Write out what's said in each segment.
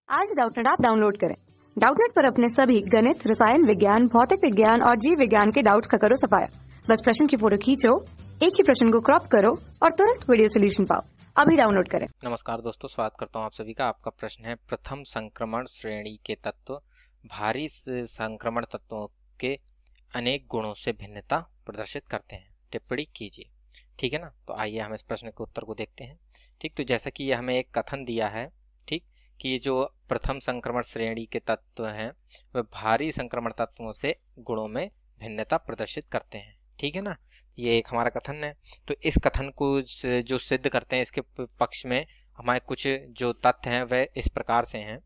आज Doubtnut app download करें। Doubtnut पर अपने सभी गणित, रसायन विज्ञान, भौतिक विज्ञान और जीव विज्ञान के डाउट्स का करो सफाया। बस प्रश्न की फोटो खींचो, एक ही प्रश्न को क्रॉप करो और तुरंत वीडियो सोल्यूशन पाओ। अभी डाउनलोड करें। नमस्कार दोस्तों, स्वागत करता हूं आप सभी का। आपका प्रश्न है, प्रथम संक्रमण श्रेणी के तत्व भारी संक्रमण तत्वों के अनेक गुणों से भिन्नता प्रदर्शित करते हैं, टिप्पणी कीजिए। ठीक है ना। तो आइए हम इस प्रश्न के उत्तर को देखते हैं। ठीक, तो जैसा कि ये हमें एक कथन दिया है, ठीक, कि ये जो प्रथम संक्रमण श्रेणी के तत्व हैं वह भारी संक्रमण तत्वों से गुणों में भिन्नता प्रदर्शित करते हैं। ठीक है ना, ये एक हमारा कथन है। तो इस कथन को जो सिद्ध करते हैं, इसके पक्ष में हमारे कुछ जो तथ्य हैं वह इस प्रकार से हैं।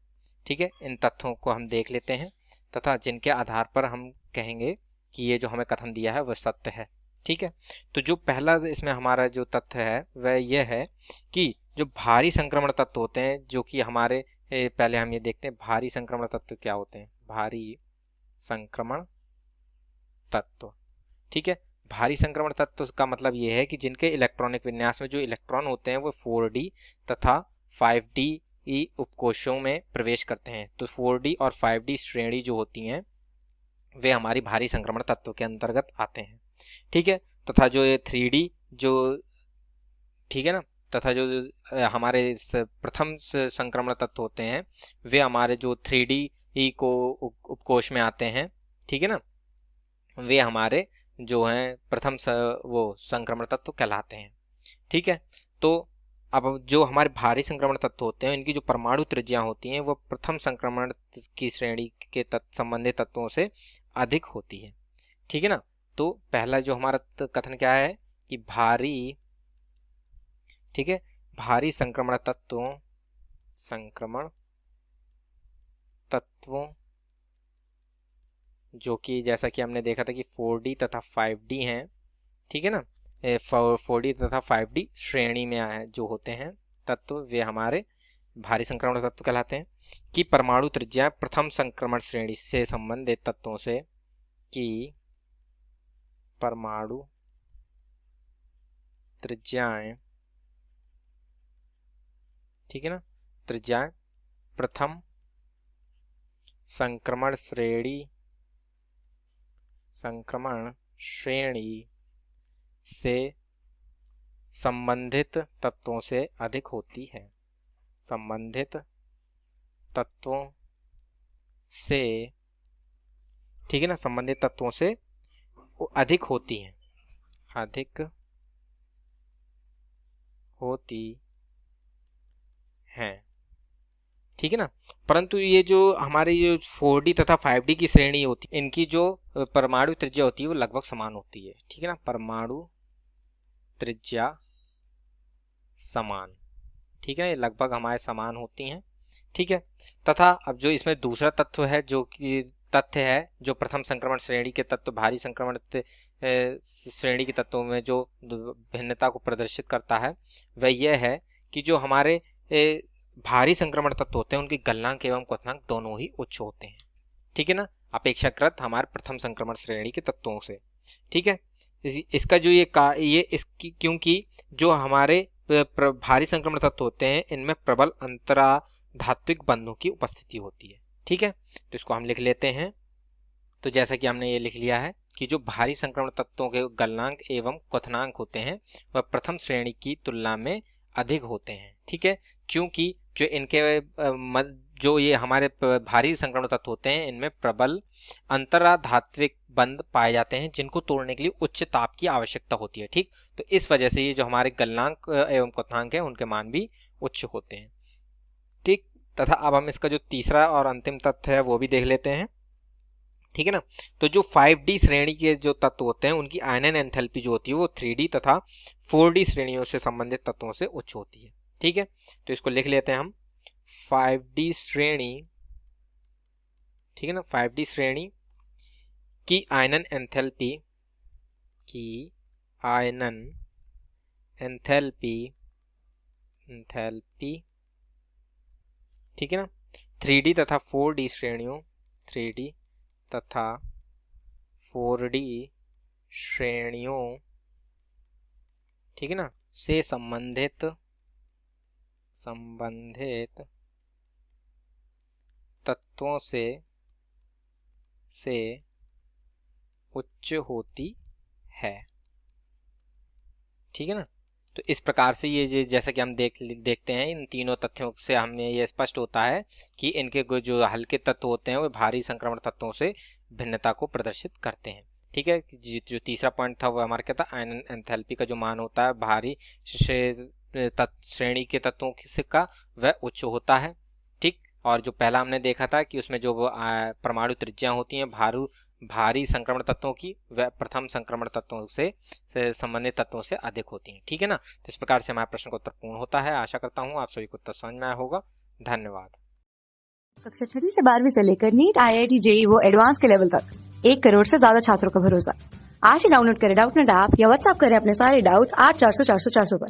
ठीक है, इन तथ्यों को हम देख लेते हैं तथा जिनके आधार पर हम कहेंगे कि ये जो हमें कथन दिया है वह सत्य है। ठीक है, तो जो पहला इसमें हमारा जो तथ्य है वह यह है कि जो भारी संक्रमण तत्व होते हैं, जो कि हमारे पहले हम ये देखते हैं भारी संक्रमण तत्व क्या होते हैं। भारी संक्रमण तत्व, ठीक है, भारी संक्रमण तत्व का मतलब ये है कि जिनके इलेक्ट्रॉनिक विन्यास में जो इलेक्ट्रॉन होते हैं वो 4D तथा 5D उपकोशों में प्रवेश करते हैं। तो 4D और 5D श्रेणी जो होती हैं वे हमारी भारी संक्रमण तत्व के अंतर्गत आते हैं। ठीक है, तथा जो ये 3D जो, ठीक है ना, तथा जो हमारे प्रथम संक्रमण तत्व होते हैं वे हमारे जो 3D को उपकोश में आते हैं। ठीक है ना, वे हमारे जो हैं प्रथम वो संक्रमण तत्व कहलाते हैं। ठीक है, तो अब जो हमारे भारी संक्रमण तत्व होते हैं इनकी जो परमाणु त्रिज्या होती हैं वो प्रथम संक्रमण की श्रेणी के संबंधित तत्वों से अधिक होती है। ठीक है ना, तो पहला जो हमारा कथन क्या है कि भारी, ठीक है, भारी संक्रमण तत्वों जो कि जैसा कि हमने देखा था कि 4D तथा 5D हैं। ठीक है ना, 4D तथा 5D श्रेणी में आए जो होते हैं तत्व वे हमारे भारी संक्रमण तत्व कहलाते हैं। कि परमाणु त्रिज्या प्रथम संक्रमण श्रेणी से संबंधित तत्वों से, कि परमाणु त्रिज्याएं, ठीक है ना, त्रिज्याएं प्रथम संक्रमण श्रेणी से संबंधित तत्वों से अधिक होती है। संबंधित तत्वों से, ठीक है ना, संबंधित तत्वों से अधिक होती हैं, अधिक होती हैं। ठीक है ना, परंतु ये जो हमारी जो 4D तथा 5D की श्रेणी होती है इनकी जो परमाणु त्रिज्या होती है वो लगभग समान होती है। ठीक है ना, परमाणु त्रिज्या समान, ठीक है, ये लगभग हमारे समान होती हैं। ठीक है, तथा अब जो इसमें दूसरा तत्व है जो कि तथ्य है जो प्रथम संक्रमण श्रेणी के तत्व भारी संक्रमण श्रेणी के तत्वों में जो भिन्नता को प्रदर्शित करता है वह यह है कि जो हमारे भारी संक्रमण तत्व होते हैं उनके गलनांक एवं क्वथनांक दोनों ही उच्च होते हैं। ठीक है ना, अपेक्षाकृत हमारे प्रथम संक्रमण श्रेणी के तत्वों से। ठीक है, इसका जो ये इसकी, क्योंकि जो हमारे भारी संक्रमण तत्व होते हैं इनमें प्रबल अंतरा धात्विक बंधों की उपस्थिति होती है। ठीक है, तो इसको हम लिख लेते हैं। तो जैसा कि हमने ये लिख लिया है कि जो भारी संक्रमण तत्वों के गलनांक एवं क्वथनांक होते हैं वह प्रथम श्रेणी की तुलना में अधिक होते हैं। ठीक है, क्योंकि जो इनके जो ये हमारे भारी संक्रमण तत्व होते हैं इनमें प्रबल अंतराधात्विक बंध पाए जाते हैं जिनको तोड़ने के लिए उच्च ताप की आवश्यकता होती है। ठीक, तो इस वजह से ये जो हमारे गलनांक एवं क्वथनांक है उनके मान भी उच्च होते हैं। ठीक, तथा अब हम इसका जो तीसरा और अंतिम तथ्य है वो भी देख लेते हैं। ठीक है ना, तो जो 5D श्रेणी के जो तत्व होते हैं उनकी आयनन एंथैल्पी जो होती है वो 3D तथा 4D श्रेणियों से संबंधित तत्वों से उच्च होती है। ठीक है, तो इसको लिख लेते हैं हम 5D श्रेणी, ठीक है ना, 5D श्रेणी की आयनन एंथैल्पी, की आयनन एंथैल्पी, ठीक है ना, 3D तथा 4D श्रेणियों, 3D तथा 4D श्रेणियों, ठीक है ना, से संबंधित तत्वों से उच्च होती है। ठीक है ना। तो इस प्रकार से ये जैसा कि हम देखते हैं, इन तीनों तथ्यों से हमें ये स्पष्ट होता है कि इनके जो हल्के तत्व होते हैं वो भारी संक्रमण तत्वों से भिन्नता को प्रदर्शित करते हैं। ठीक है। जो तीसरा पॉइंट था वो हमारा क्या था, आयनन एंथैल्पी का जो मान होता है भारी श्रेणी के तत्वों से का वह उच्च होता है। ठीक। और जो पहला हमने देखा था कि उसमें जो परमाणु त्रिज्यां होती हैं भारी संक्रमण तत्वों की, वह प्रथम संक्रमण तत्वों से संबंधित तत्वों से अधिक होती हैं। ठीक है ना। तो इस प्रकार से हमारा प्रश्न का उत्तर पूर्ण होता है। आशा करता हूँ आप सभी को उत्तर समझ में आया होगा। धन्यवाद। कक्षा 6 से 12वीं से लेकर नीट, IIT, JEE वो एडवांस के लेवल तक 1 करोड़ से ज्यादा छात्रों का भरोसा। आज ही डाउनलोड करें डाउटनेट ऐप या व्हाट्सएप करें अपने सारे डाउट्स 8400 400 400 पर।